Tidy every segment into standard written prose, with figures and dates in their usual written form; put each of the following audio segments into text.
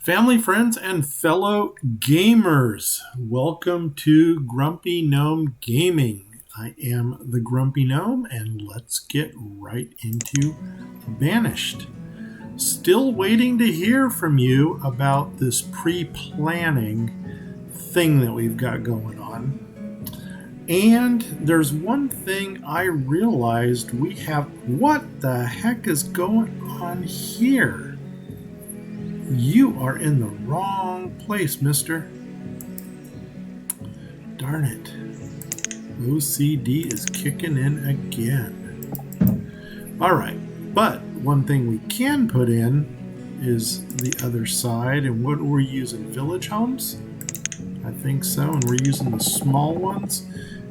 Family, friends, and fellow gamers, welcome to Grumpy Gnome Gaming. I am the Grumpy Gnome, and let's get right into Banished. Still waiting to hear from you about this pre-planning thing that we've got going on. And there's one thing I realized we have. What the heck is going on here? You are in the wrong place, mister. Darn it. OCD is kicking in again. Alright, but one thing we can put in is the other side. And what we're using, village homes? I think so. And we're using the small ones.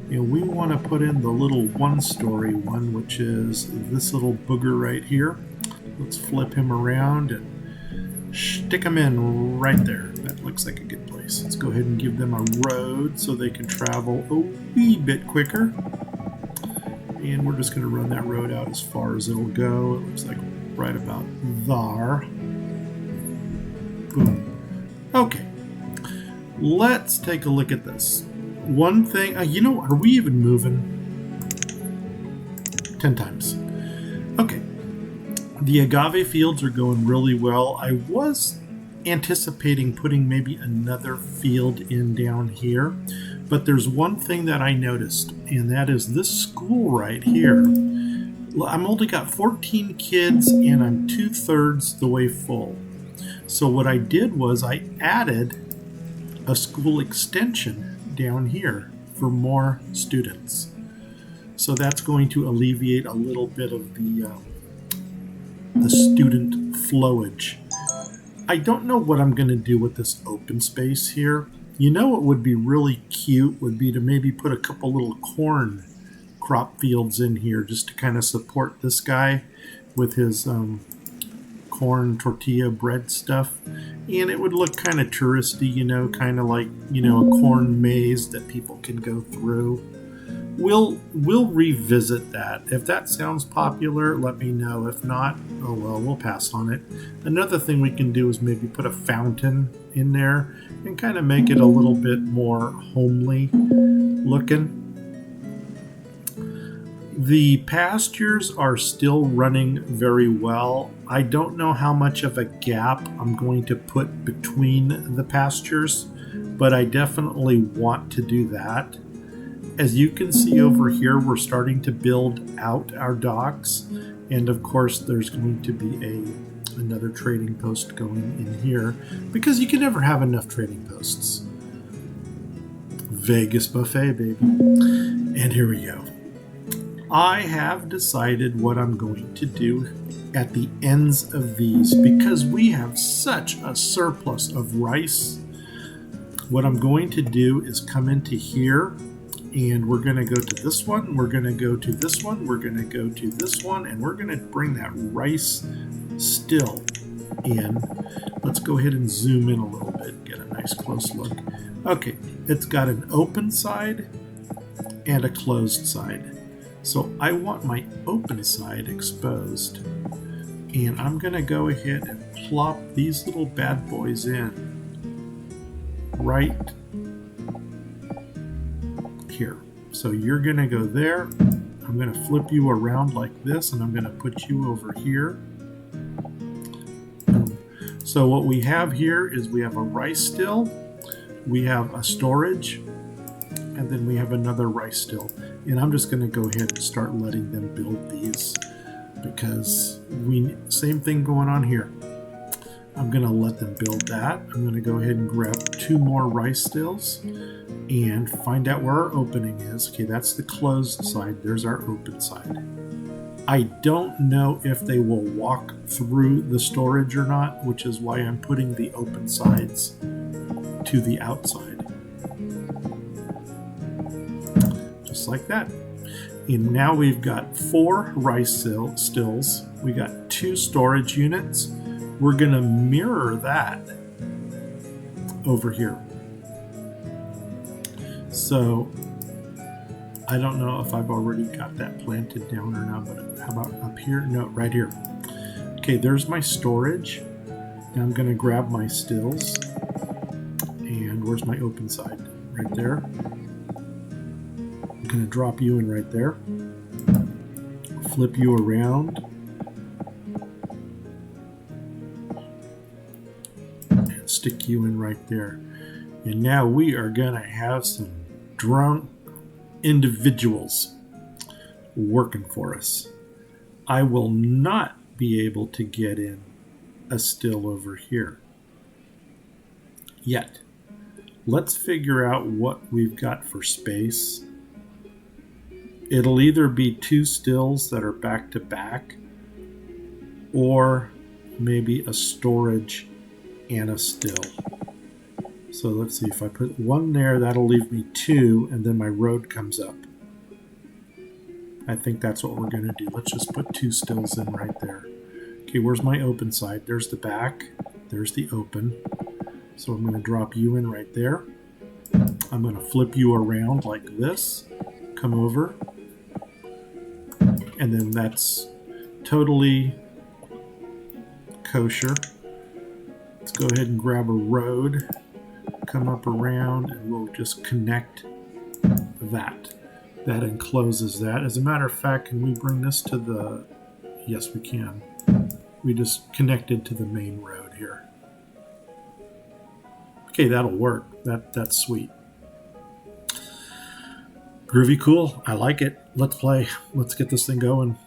And we want to put in the little one-story one, which is this little booger right here. Let's flip him around and stick them in right there. That looks like a good place. Let's go ahead and give them a road so they can travel a wee bit quicker. And we're just going to run that road out as far as it'll go. It looks like right about there. Boom. Okay. Let's take a look at this. One thing, are we even moving? 10 times. Okay. The agave fields are going really well. I was anticipating putting maybe another field in down here, but there's one thing that I noticed, and that is this school right here. I'm only got 14 kids, and I'm 2/3 the way full. So what I did was I added a school extension down here for more students. So that's going to alleviate a little bit of the student flowage. I don't know what I'm going to do with this open space here. You know what would be really cute would be to maybe put a couple little corn crop fields in here just to kind of support this guy with his corn tortilla bread stuff. And it would look kind of touristy, kind of like, a corn maze that people can go through. We'll revisit that. If that sounds popular, let me know. If not, oh well, we'll pass on it. Another thing we can do is maybe put a fountain in there and kind of make it a little bit more homely looking. The pastures are still running very well. I don't know how much of a gap I'm going to put between the pastures, but I definitely want to do that. As you can see over here, we're starting to build out our docks, and of course there's going to be another trading post going in here, because you can never have enough trading posts. Vegas buffet, baby. And here we go. I have decided what I'm going to do at the ends of these, because we have such a surplus of rice. What I'm going to do is come into here, and we're going to go to this one, we're going to go to this one, we're going to go to this one, and we're going to bring that rice still in. Let's go ahead and zoom in a little bit, get a nice close look. Okay, it's got an open side and a closed side. So I want my open side exposed. And I'm going to go ahead and plop these little bad boys in right here. So you're going to go there. I'm going to flip you around like this, and I'm going to put you over here. So what we have here is we have a rice still, we have a storage, and then we have another rice still. And I'm just going to go ahead and start letting them build these, because same thing going on here. I'm going to let them build that. I'm going to go ahead and grab 2 more rice stills and find out where our opening is. Okay, that's the closed side. There's our open side. I don't know if they will walk through the storage or not, which is why I'm putting the open sides to the outside. Just like that. And now we've got 4 rice stills. We got 2 storage units. We're going to mirror that over here. So I don't know if I've already got that planted down or not, but how about up here? No, right here. Okay, there's my storage. Now I'm going to grab my stills. And where's my open side? Right there. I'm going to drop you in right there. Flip you around. And stick you in right there. And now we are going to have some drunk individuals working for us. I will not be able to get in a still over here yet. Let's figure out what we've got for space. It'll either be two stills that are back to back, or maybe a storage and a still. So let's see, if I put one there, that'll leave me two, and then my road comes up. I think that's what we're going to do. Let's just put two stills in right there. Okay, where's my open side? There's the back. There's the open. So I'm going to drop you in right there. I'm going to flip you around like this. Come over. And then that's totally kosher. Let's go ahead and grab a road. Come up around, and we'll just connect that. That encloses that. As a matter of fact, can we bring this to the... Yes, we can. We just connected to the main road here. Okay, that'll work. That's sweet. Groovy cool. I like it. Let's play. Let's get this thing going.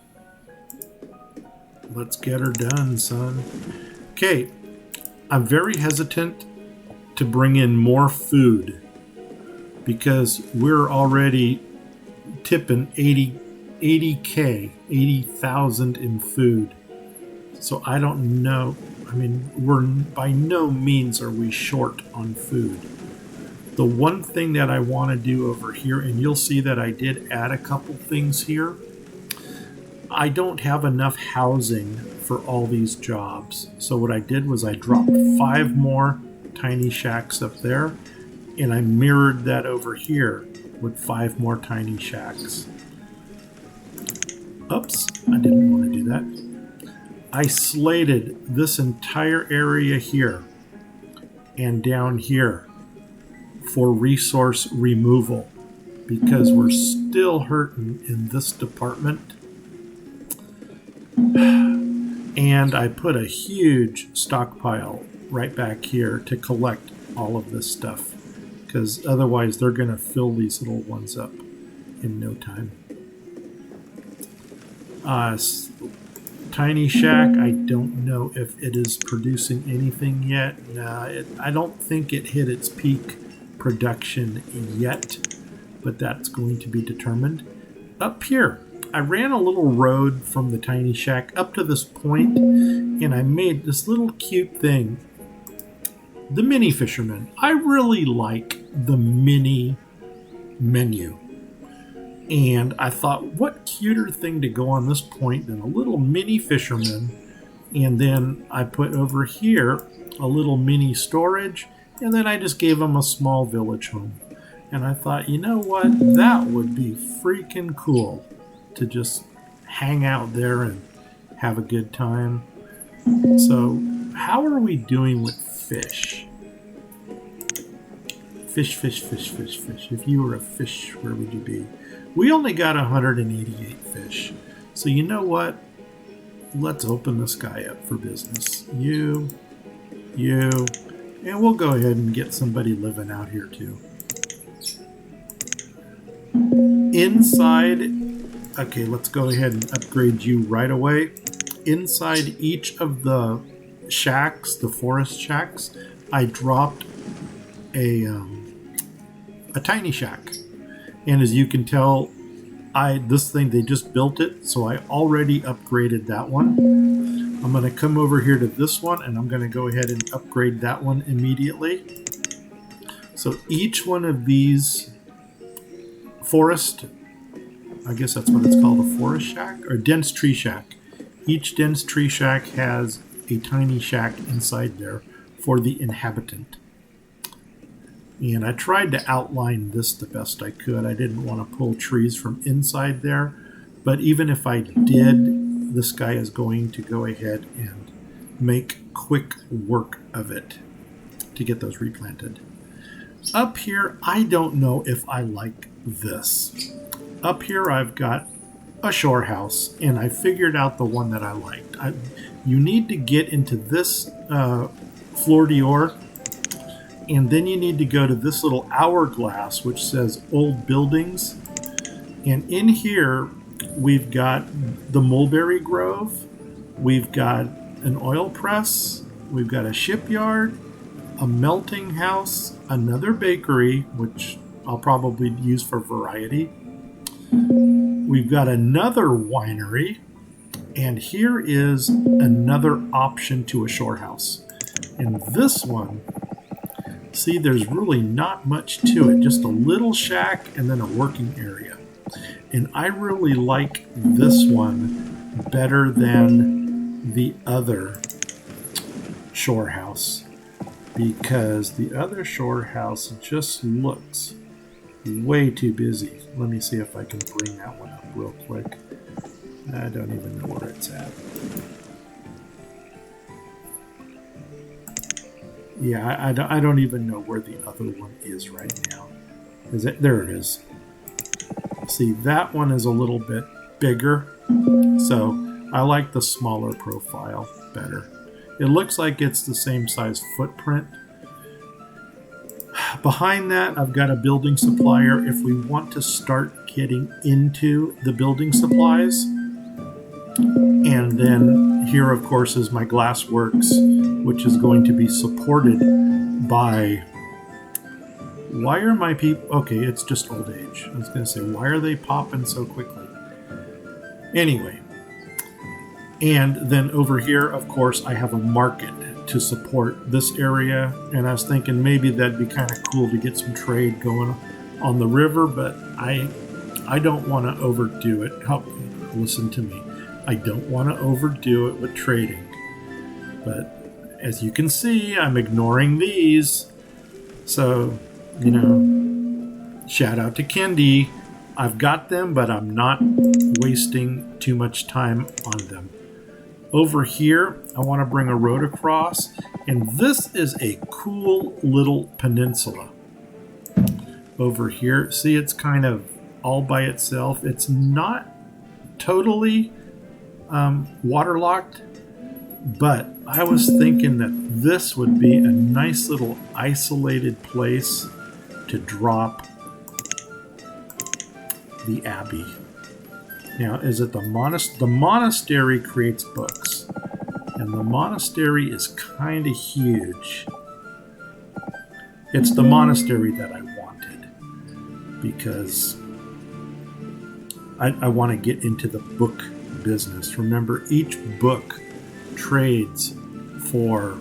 Let's get her done, son. Okay, I'm very hesitant to bring in more food because we're already tipping 80K, 80,000 in food. So I don't know. I mean, we're by no means are we short on food. The one thing that I want to do over here, and you'll see that I did add a couple things here. I don't have enough housing for all these jobs. So what I did was I dropped 5 more tiny shacks up there, and I mirrored that over here with 5 more tiny shacks. Oops, I didn't want to do that. I slated this entire area here and down here for resource removal because we're still hurting in this department. And I put a huge stockpile right back here to collect all of this stuff because otherwise they're going to fill these little ones up in no time. Tiny shack, I don't know if it is producing anything yet. I don't think it hit its peak production yet, but that's going to be determined. Up here, I ran a little road from the tiny shack up to this point, and I made this little cute thing. The mini fisherman. I really like the mini menu. And I thought, what cuter thing to go on this point than a little mini fisherman. And then I put over here a little mini storage, and then I just gave them a small village home. And I thought, you know what? That would be freaking cool to just hang out there and have a good time. So, how are we doing with fish? Fish, fish, fish, fish, fish. If you were a fish, where would you be? We only got 188 fish. So you know what? Let's open this guy up for business. You, and we'll go ahead and get somebody living out here too. Inside, okay, let's go ahead and upgrade you right away. Inside each of the shacks, the forest shacks, I dropped a tiny shack. And as you can tell, this thing, they just built it, so I already upgraded that one. I'm going to come over here to this one, and I'm going to go ahead and upgrade that one immediately. So each one of these forest, I guess that's what it's called, a forest shack, or dense tree shack. Each dense tree shack has a tiny shack inside there for the inhabitant. And I tried to outline this the best I could. I didn't want to pull trees from inside there. But even if I did, this guy is going to go ahead and make quick work of it to get those replanted. Up here, I don't know if I like this. Up here, I've got a shore house, and I figured out the one that I liked. You need to get into this floor d'or, and then you need to go to this little hourglass, which says old buildings. And in here, we've got the mulberry grove, we've got an oil press, we've got a shipyard, a melting house, another bakery, which I'll probably use for variety. We've got another winery, and here is another option to a shore house. And this one, see, there's really not much to it, just a little shack and then a working area. And I really like this one better than the other shore house, because the other shore house just looks way too busy. Let me see if I can bring that one up real quick. I don't even know where it's at. Yeah, I don't even know where the other one is right now. Is it? There it is. See, that one is a little bit bigger, so I like the smaller profile better. It looks like it's the same size footprint. Behind that, I've got a building supplier. If we want to start getting into the building supplies, and then here, of course, is my glassworks, which is going to be supported by... Why are my people... Okay, it's just old age. I was going to say, why are they popping so quickly? Anyway. And then over here, of course, I have a market to support this area. And I was thinking maybe that'd be kind of cool to get some trade going on the river, but I don't want to overdo it. Listen to me. I don't want to overdo it with trading. But as you can see, I'm ignoring these. So, you know, shout out to Kendi. I've got them, but I'm not wasting too much time on them. Over here, I want to bring a road across, and this is a cool little peninsula. Over here, see, it's kind of all by itself. It's not totally waterlocked, but I was thinking that this would be a nice little isolated place to drop the Abbey. Now, is it the monastery? The monastery creates books, and the monastery is kind of huge. It's the monastery that I wanted, because I want to get into the book business. Remember, each book trades for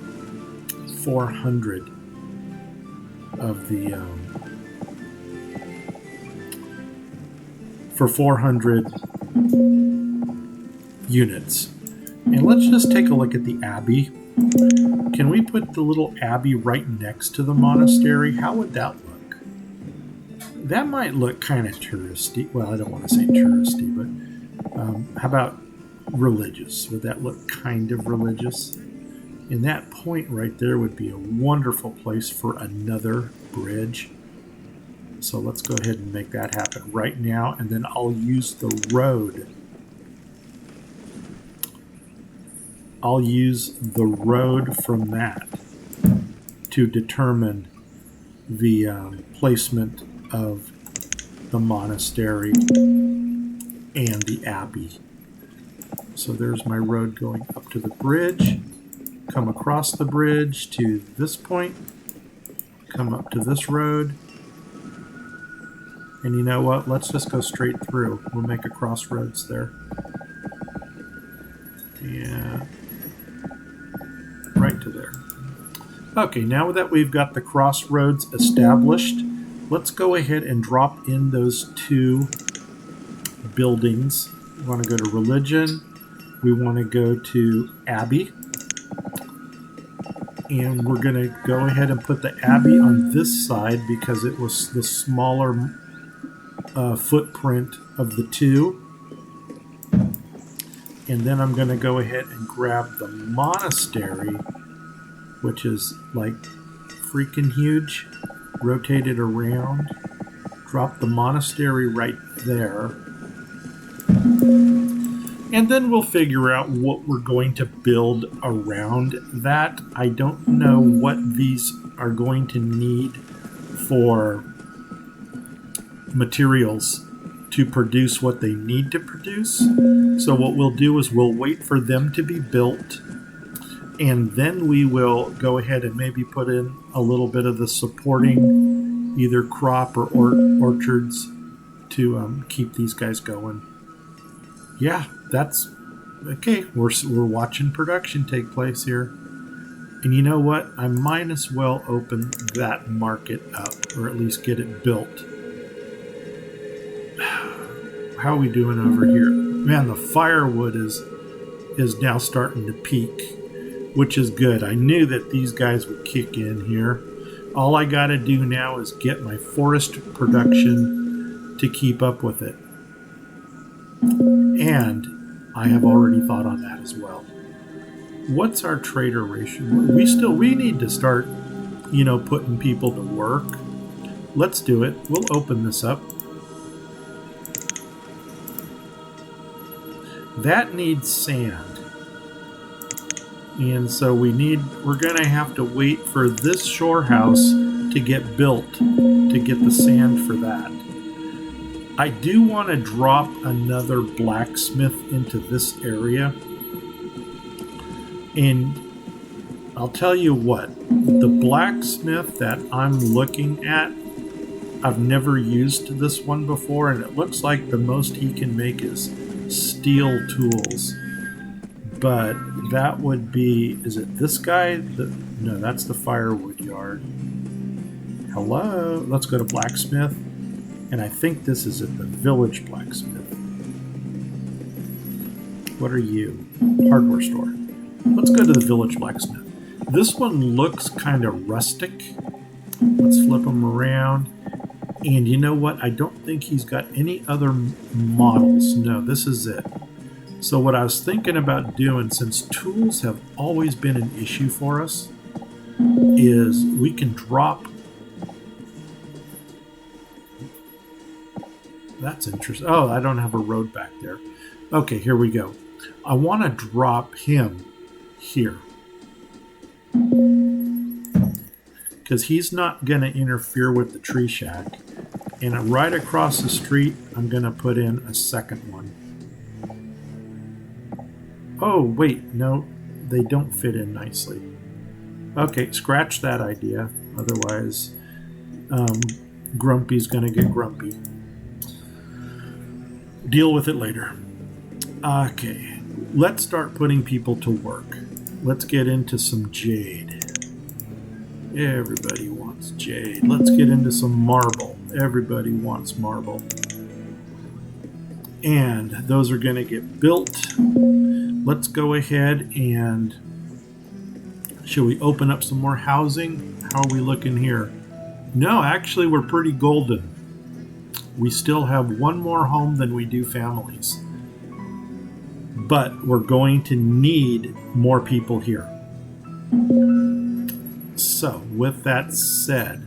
400 of the for 400 units. And let's just take a look at the Abbey. Can we put the little Abbey right next to the monastery? How would that look? That might look kind of touristy. Well, I don't want to say touristy, but how about religious? Would that look kind of religious? And that point right there would be a wonderful place for another bridge. So let's go ahead and make that happen right now, and then I'll use the road. I'll use the road from that to determine the placement of the monastery and the Abbey. So there's my road going up to the bridge, come across the bridge to this point, come up to this road, and you know what? Let's just go straight through. We'll make a crossroads there. Yeah. Right to there. Okay, now that we've got the crossroads established, let's go ahead and drop in those two buildings. We want to go to religion. We want to go to Abbey. And we're going to go ahead and put the Abbey on this side because it was the smaller footprint of the two. And then I'm going to go ahead and grab the monastery, which is like freaking huge. Rotate it around. Drop the monastery right there. And then we'll figure out what we're going to build around that. I don't know what these are going to need for materials to produce what they need to produce. So what we'll do is we'll wait for them to be built, and then we will go ahead and maybe put in a little bit of the supporting either crop or orchards to keep these guys going. Yeah, that's okay. We're watching production take place here. And you know what? I might as well open that market up, or at least get it built. How are we doing over here? Man, the firewood is now starting to peak, which is good. I knew that these guys would kick in here. All I got to do now is get my forest production to keep up with it. And I have already thought on that as well. What's our trader ratio? We need to start, putting people to work. Let's do it. We'll open this up. That needs sand. And so we're going to have to wait for this shore house to get built to get the sand for that. I do want to drop another blacksmith into this area. And I'll tell you what, the blacksmith that I'm looking at, I've never used this one before, and it looks like the most he can make is steel tools. But that would be, is it this guy? No, that's the firewood yard. Hello? Let's go to blacksmith. And I think this is at the village blacksmith. What are you? Hardware store. Let's go to the village blacksmith. This one looks kind of rustic. Let's flip him around. And you know what? I don't think he's got any other models. No, this is it. So what I was thinking about doing, since tools have always been an issue for us, is we can drop... That's interesting. Oh, I don't have a road back there. Okay, here we go. I want to drop him here, because he's not going to interfere with the tree shack. And right across the street, I'm going to put in a second one. Oh, wait, no, they don't fit in nicely. Okay, scratch that idea. Otherwise, Grumpy's going to get grumpy. Deal with it later. Okay, let's start putting people to work. Let's get into some jade. Everybody wants jade. Let's get into some marble. Everybody wants marble. And those are going to get built. Let's go ahead and... Should we open up some more housing? How are we looking here? No, actually, we're pretty golden. We still have one more home than we do families. But we're going to need more people here. So, with that said...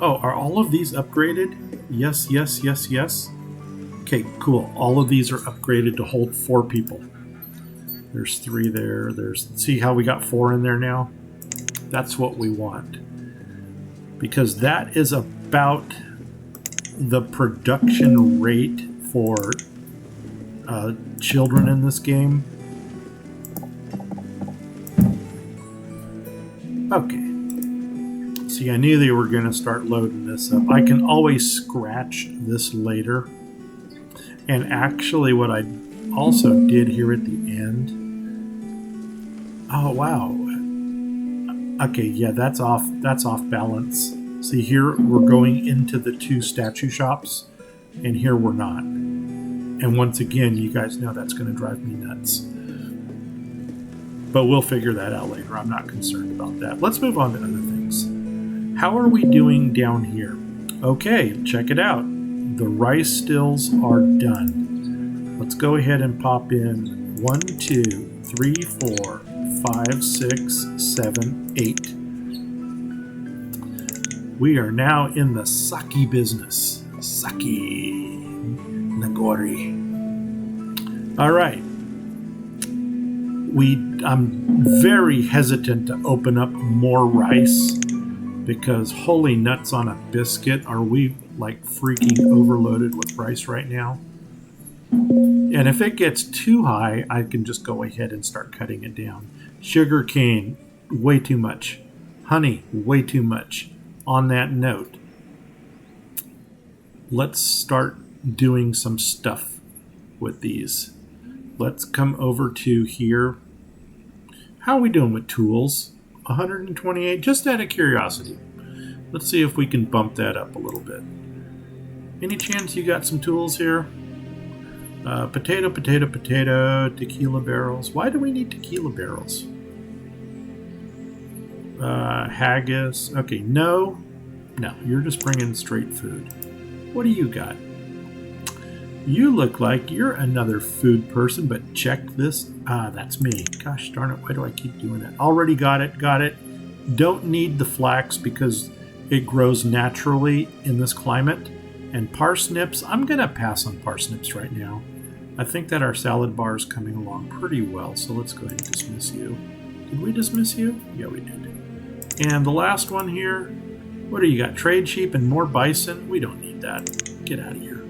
Oh, are all of these upgraded? Yes, yes, yes, yes. Okay, cool. All of these are upgraded to hold 4 people. There's 3 there. See how we got 4 in there now? That's what we want. Because that is about the production rate for children in this game. Okay. See, I knew they were going to start loading this up. I can always scratch this later. And actually what I also did here at the end... Oh, wow. Okay, yeah, that's off balance. See, here we're going into the 2 statue shops, and here we're not. And once again, you guys know that's going to drive me nuts. But we'll figure that out later. I'm not concerned about that. Let's move on to other things. How are we doing down here? Okay, check it out. The rice stills are done. Let's go ahead and pop in 1, 2, 3, 4, 5, 6, 7, 8. We are now in the sake business. Sake. Nagori. All right. I'm very hesitant to open up more rice because holy nuts on a biscuit, are we like freaking overloaded with rice right now? And if it gets too high, I can just go ahead and start cutting it down. Sugar cane, way too much. Honey, way too much. On that note, let's start doing some stuff with these. Let's come over to here. How are we doing with tools? 128, just out of curiosity. Let's see if we can bump that up a little bit. Any chance you got some tools here? Potato, potato, potato, tequila barrels. Why do we need tequila barrels? Haggis. Okay, no, you're just bringing straight food. What do you got? You look like you're another food person, but check this. That's me. Gosh darn it, why do I keep doing that? Already got it. Don't need the flax because it grows naturally in this climate. And parsnips, I'm going to pass on parsnips right now. I think that our salad bar is coming along pretty well, so let's go ahead and dismiss you. Did we dismiss you? Yeah, we did. And the last one here, what do you got? Trade sheep and more bison? We don't need that. Get out of here.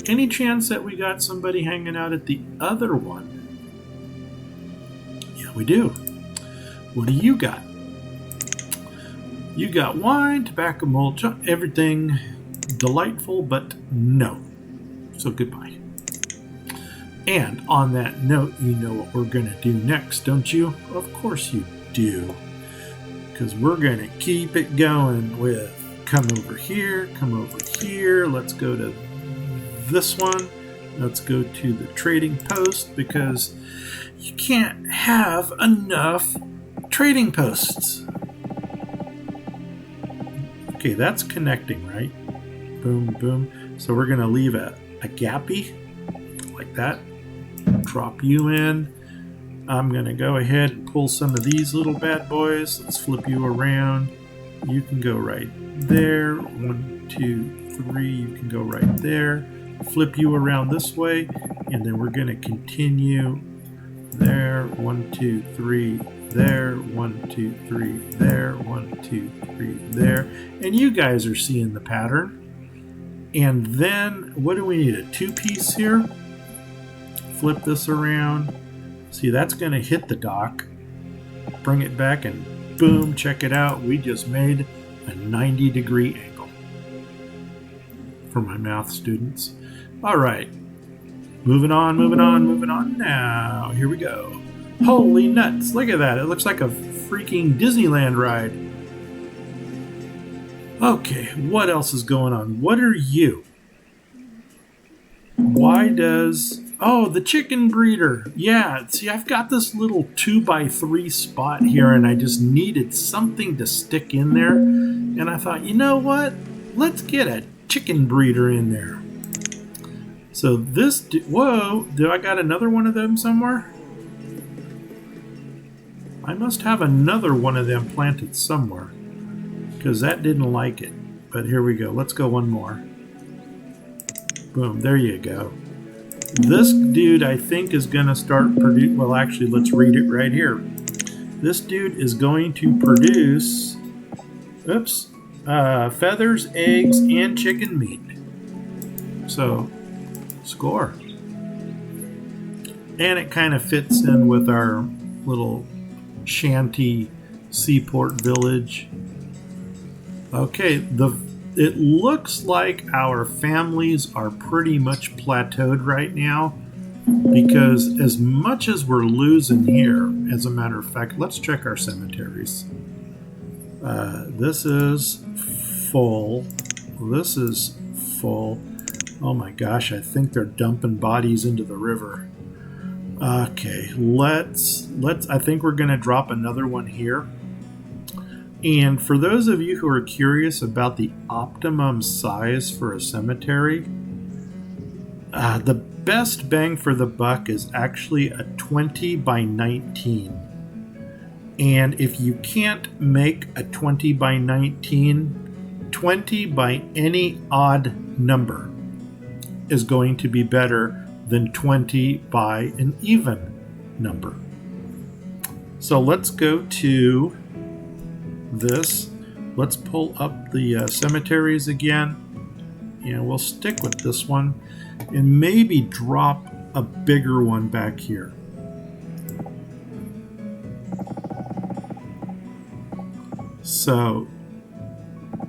Any chance that we got somebody hanging out at the other one? Yeah, we do. What do you got? You got wine, tobacco, mulch, everything delightful, but no. So goodbye. And on that note, you know what we're going to do next, don't you? Of course you do. Because we're going to keep it going with come over here, let's go to this one. Let's go to the trading post because you can't have enough trading posts. Okay, that's connecting, right? Boom, boom. So we're going to leave a gappy like that. Drop you in. I'm going to go ahead and pull some of these little bad boys. Let's flip you around. You can go right there. 1, 2, 3. You can go right there. Flip you around this way. And then we're going to continue there. 1, 2, 3. There. 1, 2, 3. There. 1, 2, 3. There. And you guys are seeing the pattern. And then, what do we need? A 2-piece here. Flip this around. See, that's going to hit the dock. Bring it back and boom, check it out. We just made a 90-degree angle for my math students. All right. Moving on. Now, here we go. Holy nuts. Look at that. It looks like a freaking Disneyland ride. Okay, what else is going on? What are you? Why does... Oh, the chicken breeder. Yeah, see, I've got this little 2x3 spot here, and I just needed something to stick in there. And I thought, you know what? Let's get a chicken breeder in there. So this... Whoa, do I got another one of them somewhere? I must have another one of them planted somewhere, because that didn't like it. But here we go. Let's go one more. Boom, there you go. This dude, I think, is going to start produce. Well, actually, let's read it right here. This dude is going to produce, feathers, eggs, and chicken meat. So, score. And it kind of fits in with our little shanty seaport village. Okay, it looks like our families are pretty much plateaued right now, because as much as we're losing here, as a matter of fact, let's check our cemeteries. This is full. This is full. Oh my gosh, I think they're dumping bodies into the river. Okay, I think we're going to drop another one here. And for those of you who are curious about the optimum size for a cemetery, The best bang for the buck is actually a 20 by 19. And if you can't make a 20 by 19, 20 by any odd number is going to be better than 20 by an even number. So let's go to this. Let's pull up the cemeteries again. And we'll stick with this one and maybe drop a bigger one back here. So,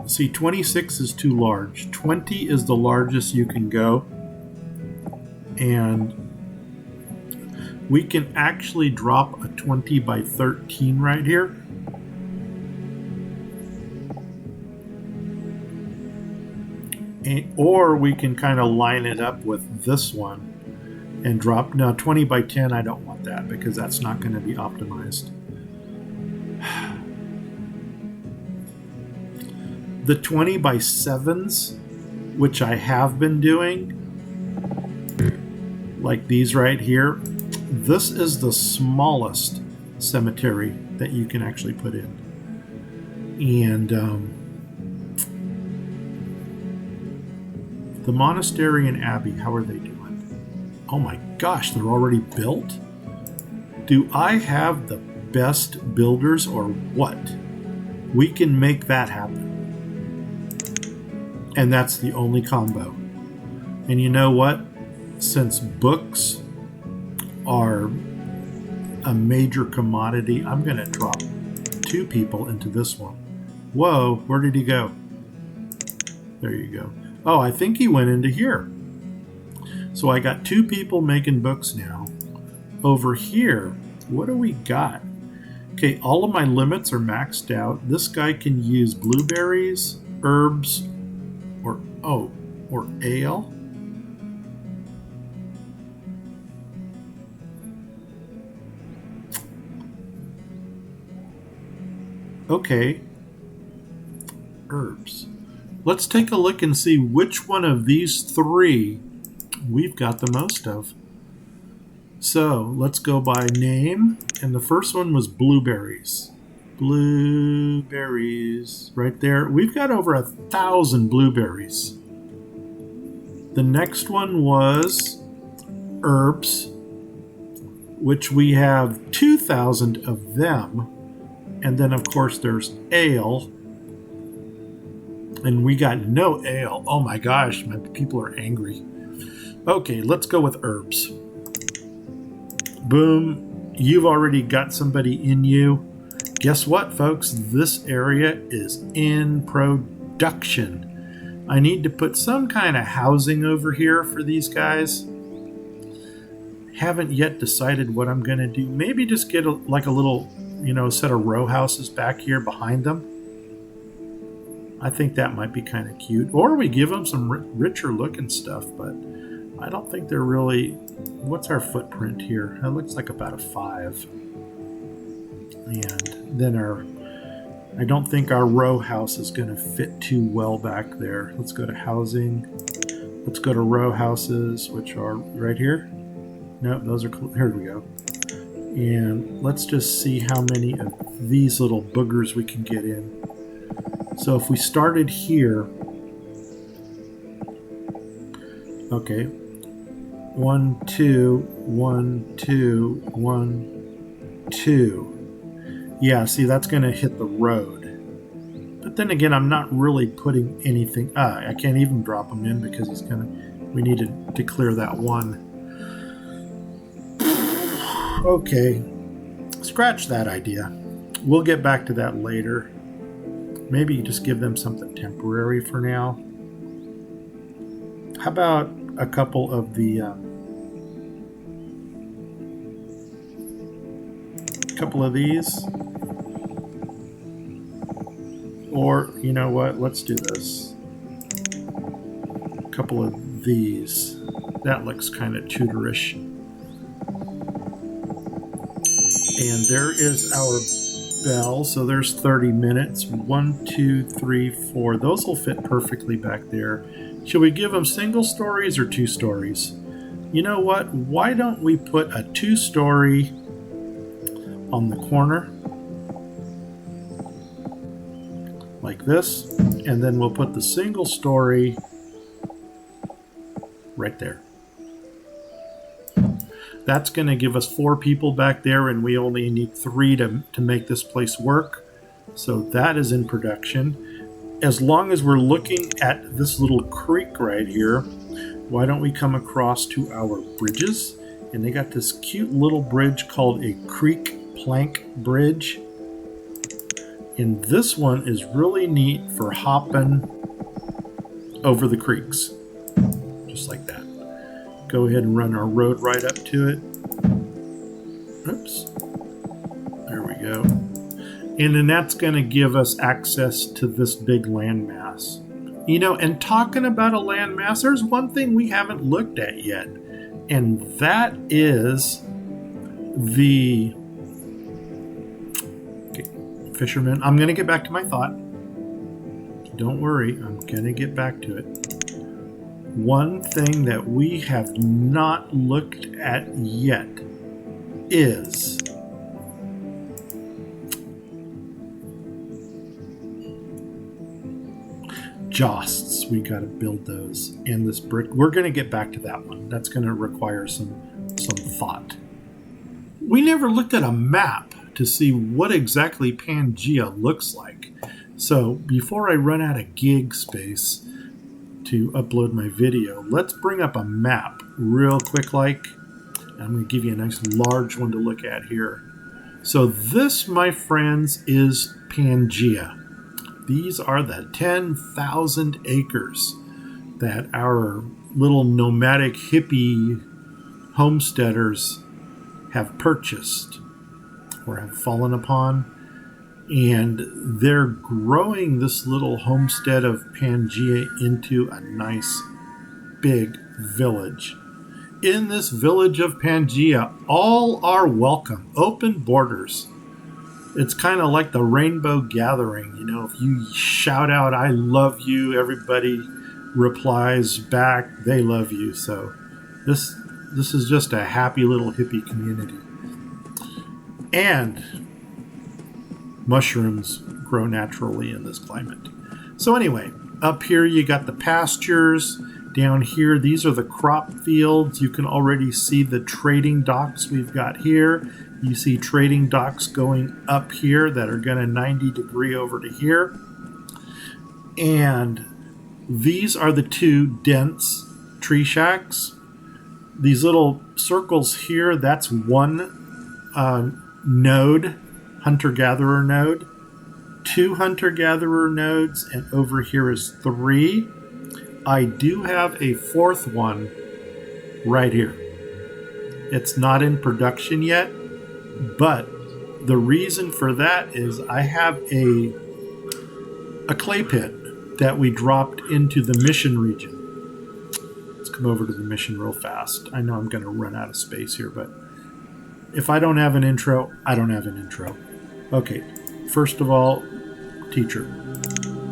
see, 26 is too large. 20 is the largest you can go. And we can actually drop a 20 by 13 right here. Or we can kind of line it up with this one and drop. Now, 20 by 10, I don't want that because that's not going to be optimized. The 20 by 7s, which I have been doing, like these right here, this is the smallest cemetery that you can actually put in. And the Monastery and Abbey, how are they doing? Oh my gosh, they're already built? Do I have the best builders or what? We can make that happen. And that's the only combo. And you know what? Since books are a major commodity, I'm going to drop 2 people into this one. Whoa, where did he go? There you go. Oh, I think he went into here. So I got 2 people making books now. Over here, what do we got? Okay, all of my limits are maxed out. This guy can use blueberries, herbs, or ale. Okay, herbs. Let's take a look and see which one of these 3 we've got the most of. So let's go by name, and the first one was blueberries. Blueberries, right there. We've got over 1,000 blueberries. The next one was herbs, which we have 2,000 of them. And then, of course, there's ale. And we got no ale. Oh my gosh, my people are angry. Okay, let's go with herbs. Boom. You've already got somebody in you. Guess what, folks? This area is in production. I need to put some kind of housing over here for these guys. Haven't yet decided what I'm going to do. Maybe just get like a little, set of row houses back here behind them. I think that might be kind of cute. Or we give them some richer looking stuff, but I don't think they're really... What's our footprint here? It looks like about a 5. And then I don't think our row house is going to fit too well back there. Let's go to housing. Let's go to row houses, which are right here. No, those are... Here we go. And let's just see how many of these little boogers we can get in. So if we started here... Okay. 1, 2, 1, 2, 1, 2. Yeah, see, that's going to hit the road. But then again, I'm not really putting anything... I can't even drop him in because he's going to... We need to clear that one. Okay. Scratch that idea. We'll get back to that later. Maybe just give them something temporary for now. How about a couple of the... couple of these, or you know what, let's do this, a couple of these. That looks kind of Tudorish. And there is our bell, so there's 30 minutes. 1, 2, 3, 4. Those will fit perfectly back there. Should we give them single stories or 2 stories? You know what? Why don't we put a 2-story on the corner like this, and then we'll put the single story right there. That's going to give us 4 people back there, and we only need 3 to make this place work. So that is in production. As long as we're looking at this little creek right here, why don't we come across to our bridges? And they got this cute little bridge called a creek plank bridge. And this one is really neat for hopping over the creeks. Just like that. Go ahead and run our road right up to it. Oops. There we go. And then that's going to give us access to this big landmass. You know, and talking about a landmass, there's one thing we haven't looked at yet. And that is the... Okay, fisherman. I'm going to get back to my thought. Don't worry, I'm going to get back to it. One thing that we have not looked at yet is josts. We got to build those. And this brick, we're going to get back to that one. That's going to require some thought. We never looked at a map to see what exactly Pangaea looks like. So before I run out of gig space to upload my video, let's bring up a map real quick like. I'm going to give you a nice large one to look at here. So this, my friends, is Pangaea. These are the 10,000 acres that our little nomadic hippie homesteaders have purchased or have fallen upon. And they're growing this little homestead of Pangaea into a nice big village. In this village of Pangaea, all are welcome. Open borders. It's kind of like the Rainbow Gathering. You know, if you shout out, "I love you," everybody replies back, "They love you." So this is just a happy little hippie community. And mushrooms grow naturally in this climate. So anyway, up here you got the pastures. Down here, these are the crop fields. You can already see the trading docks we've got here. You see trading docks going up here that are going to 90 degree over to here. And these are the 2 dense tree shacks. These little circles here, that's 1 node, hunter-gatherer node. 2 hunter-gatherer nodes, and over here is 3. I do have a 4th one right here. It's not in production yet, but the reason for that is I have a clay pit that we dropped into the mission region. Let's come over to the mission real fast. I know I'm going to run out of space here, but if I don't have an intro, I don't have an intro. Okay, first of all, teacher.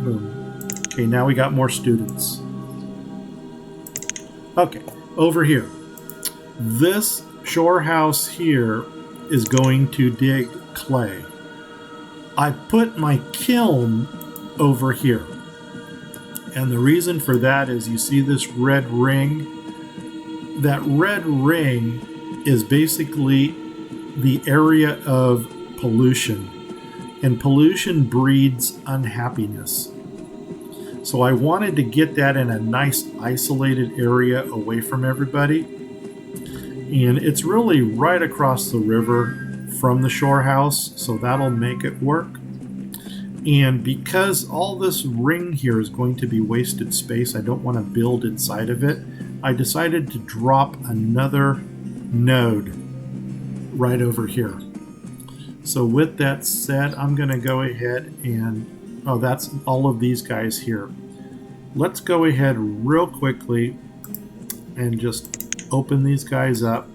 Boom. Okay, now we got more students. Okay, over here. This shore house here is going to dig clay. I put my kiln over here. And the reason for that is you see this red ring? That red ring is basically the area of pollution. And pollution breeds unhappiness. So I wanted to get that in a nice isolated area away from everybody. And it's really right across the river from the shore house, so that'll make it work. And because all this ring here is going to be wasted space, I don't want to build inside of it, I decided to drop another node right over here. So with that said, I'm going to go ahead and oh, that's all of these guys here. Let's go ahead real quickly and just open these guys up.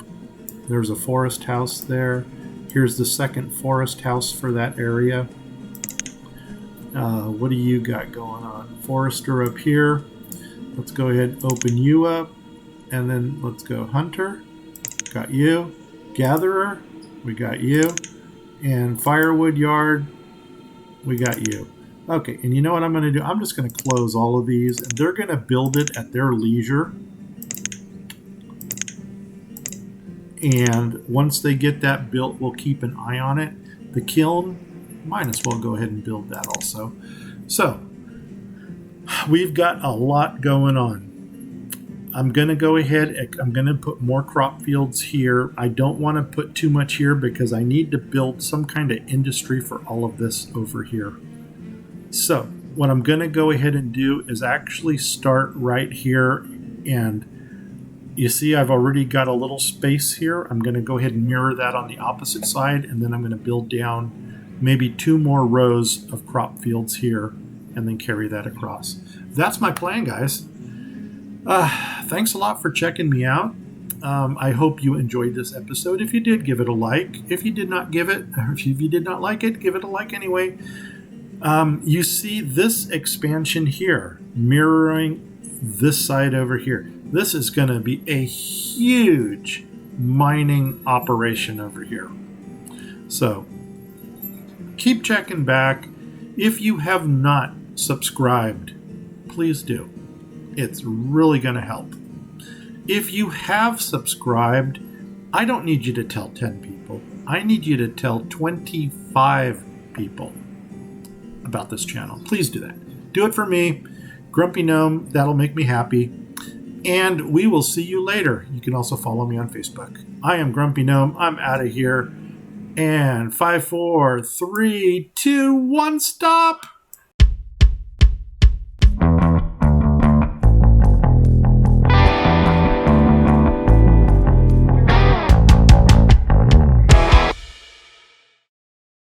There's a forest house there. Here's the second forest house for that area. What do you got going on? Forester up here. Let's go ahead and open you up. And then let's go hunter. Got you. Gatherer. We got you. And firewood yard. We got you. Okay, and you know what I'm going to do? I'm just going to close all of these. And they're going to build it at their leisure. And once they get that built, we'll keep an eye on it. The kiln, might as well go ahead and build that also. So, we've got a lot going on. I'm going to go ahead, I'm going to put more crop fields here. I don't want to put too much here because I need to build some kind of industry for all of this over here. So, what I'm going to go ahead and do is actually start right here, and you see I've already got a little space here. I'm going to go ahead and mirror that on the opposite side, and then I'm going to build down maybe 2 more rows of crop fields here and then carry that across. That's my plan, guys. Thanks a lot for checking me out. I hope you enjoyed this episode. If you did, give it a like. If you did not give it, or if you did not like it, give it a like anyway. You see this expansion here, mirroring this side over here. This is going to be a huge mining operation over here. So keep checking back. If you have not subscribed, please do. It's really going to help. If you have subscribed, I don't need you to tell 10 people. I need you to tell 25 people about this channel. Please do that. Do it for me, Grumpy Gnome. That'll make me happy. And we will see you later. You can also follow me on Facebook. I am Grumpy Gnome. I'm out of here. And 5, 4, 3, 2, 1, stop!